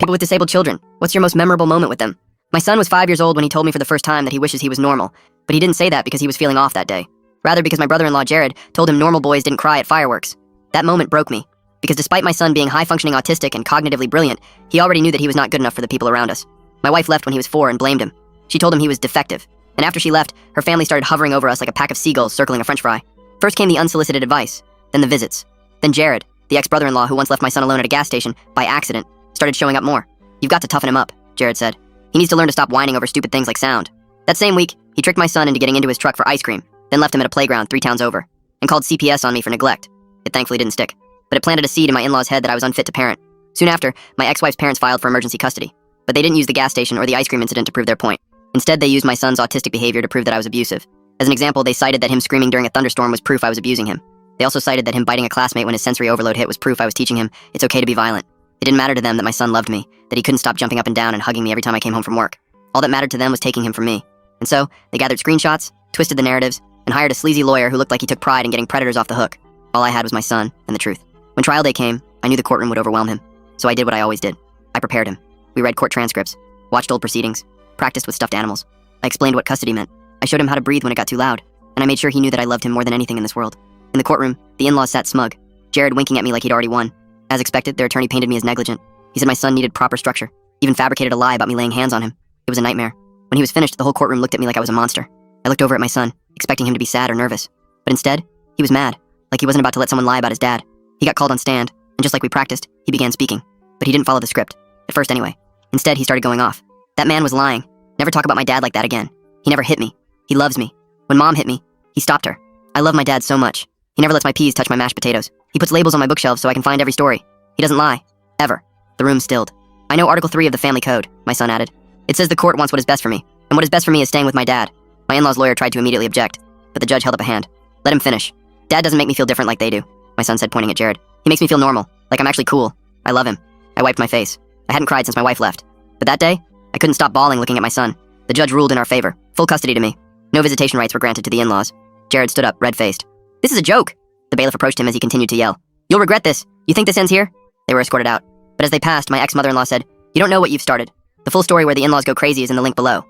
People with disabled children, what's your most memorable moment with them? My son was 5 years old when he told me for the first time that he wishes he was normal, but he didn't say that because he was feeling off that day. Rather because my brother-in-law Jared told him normal boys didn't cry at fireworks. That moment broke me, because despite my son being high-functioning autistic and cognitively brilliant, he already knew that he was not good enough for the people around us. My wife left when he was 4 and blamed him. She told him he was defective, and after she left, her family started hovering over us like a pack of seagulls circling a french fry. First came the unsolicited advice, then the visits. Then Jared, the ex-brother-in-law who once left my son alone at a gas station, by accident, started showing up more. "You've got to toughen him up," Jared said. "He needs to learn to stop whining over stupid things like sound." That same week, he tricked my son into getting into his truck for ice cream, then left him at a playground 3 towns over, and called CPS on me for neglect. It thankfully didn't stick, but it planted a seed in my in-laws' head that I was unfit to parent. Soon after, my ex-wife's parents filed for emergency custody, but they didn't use the gas station or the ice cream incident to prove their point. Instead, they used my son's autistic behavior to prove that I was abusive. As an example, they cited that him screaming during a thunderstorm was proof I was abusing him. They also cited that him biting a classmate when his sensory overload hit was proof I was teaching him it's okay to be violent. It didn't matter to them that my son loved me, that he couldn't stop jumping up and down and hugging me every time I came home from work. All that mattered to them was taking him from me. And so, they gathered screenshots, twisted the narratives, and hired a sleazy lawyer who looked like he took pride in getting predators off the hook. All I had was my son and the truth. When trial day came, I knew the courtroom would overwhelm him. So I did what I always did. I prepared him. We read court transcripts, watched old proceedings, practiced with stuffed animals. I explained what custody meant. I showed him how to breathe when it got too loud, and I made sure he knew that I loved him more than anything in this world. In the courtroom, the in-laws sat smug, Jared winking at me like he'd already won. As expected, their attorney painted me as negligent. He said my son needed proper structure, even fabricated a lie about me laying hands on him. It was a nightmare. When he was finished, the whole courtroom looked at me like I was a monster. I looked over at my son, expecting him to be sad or nervous. But instead, he was mad, like he wasn't about to let someone lie about his dad. He got called on stand, and just like we practiced, he began speaking. But he didn't follow the script. At first anyway. Instead, he started going off. That man was lying. Never talk about my dad like that again. He never hit me. He loves me. When Mom hit me, he stopped her. I love my dad so much. He never lets my peas touch my mashed potatoes. He puts labels on my bookshelves so I can find every story. He doesn't lie. Ever. The room stilled. "I know Article 3 of the Family Code," my son added. "It says the court wants what is best for me, and what is best for me is staying with my dad." My in-law's lawyer tried to immediately object, but the judge held up a hand. "Let him finish. Dad doesn't make me feel different like they do," my son said, pointing at Jared. "He makes me feel normal, like I'm actually cool. I love him." I wiped my face. I hadn't cried since my wife left. But that day, I couldn't stop bawling looking at my son. The judge ruled in our favor. Full custody to me. No visitation rights were granted to the in-laws. Jared stood up, red-faced. "This is a joke!" The bailiff approached him as he continued to yell. "You'll regret this. You think this ends here?" They were escorted out. But as they passed, my ex-mother-in-law said, "You don't know what you've started. The full story where the in-laws go crazy is in the link below."